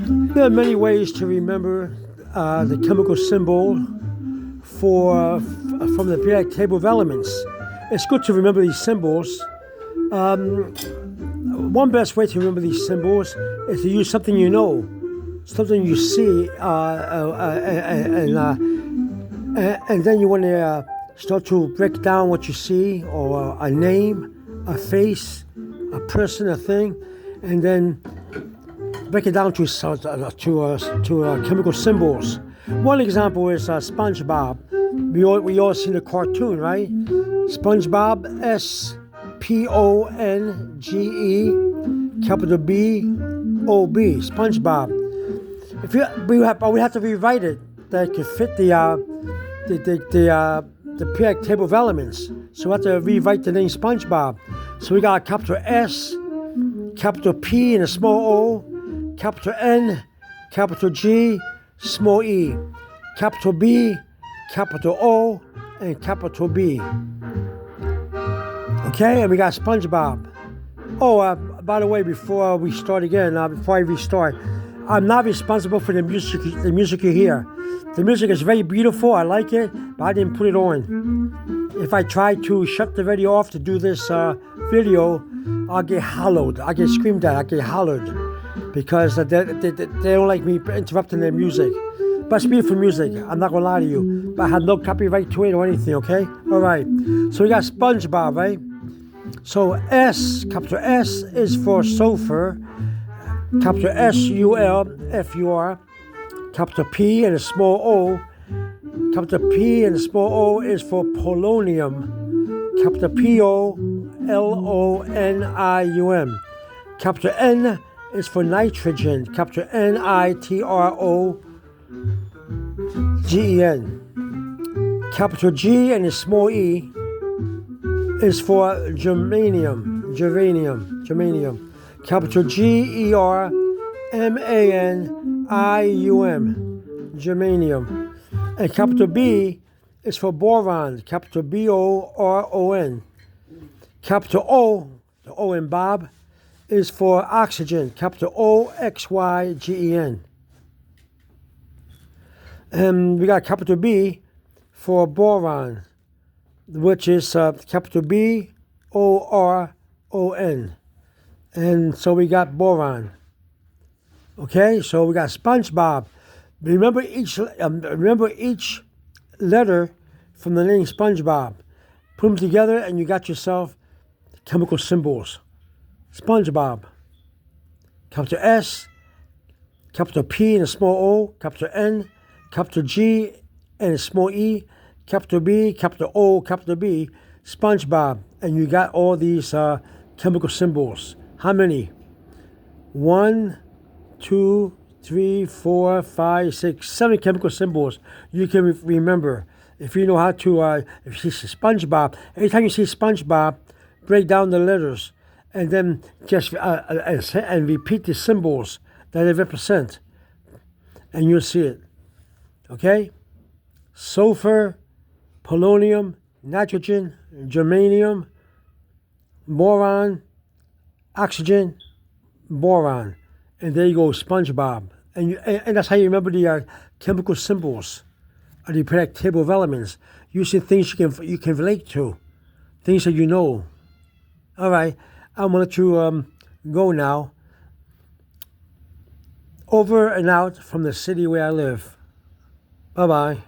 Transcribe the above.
There are many ways to remember the chemical symbol from the periodic table of elements. It's good to remember these symbols. One best way to remember these symbols is to use something you know, something you see, and then you want to start to break down what you see, or a name, a face, a person, a thing, and then break it down to chemical symbols. One example is SpongeBob. We all seen the cartoon, right? SpongeBob, SPONGE, capital BoB, SpongeBob. We have to rewrite it that it could fit the periodic table of elements. So we have to rewrite the name SpongeBob. So we got a capital S, capital P and a small O, capital N, capital G, small e, capital B, capital O, and capital B. Okay, and we got SpongeBob. Oh, by the way, before I restart, I'm not responsible for the music you hear. The music is very beautiful, I like it, but I didn't put it on. If I try to shut the radio off to do this video, I'll get hollowed. I get screamed at, I get hollered, because they don't like me interrupting their music. But it's beautiful music, I'm not gonna lie to you. But I have no copyright to it or anything, okay? Alright, so we got SpongeBob, right? So capital S is for sulfur, capital SULFUR, capital P and a small O, capital P and a small O is for polonium, capital POLONIUM, capital N is for nitrogen, capital NITROGEN, capital G and a small e is for germanium, capital GERMANIUM, germanium, and capital B is for boron, capital BORON, capital O, the O in Bob, is for oxygen, capital OXYGEN, and we got capital B for boron, which is capital BORON, and so we got boron. Okay, so we got SpongeBob. Remember each letter from the name SpongeBob. Put them together, and you got yourself chemical symbols. SpongeBob. Capital S, capital P and a small O, capital N, capital G and a small E, capital B, capital O, capital B, SpongeBob. And you got all these chemical symbols. How many? 1, 2, 3, 4, 5, 6, 7 chemical symbols you can remember. If you know how to, if you see SpongeBob, anytime you see SpongeBob, break down the letters and then just and repeat the symbols that they represent, and you'll see it. Okay? Sulfur, polonium, nitrogen, germanium, boron, oxygen, boron. And there you go, SpongeBob. And that's how you remember the chemical symbols of the periodic table of elements, using things you can relate to, things that you know. All right, I'm going to go now. Over and out from the city where I live. Bye-bye.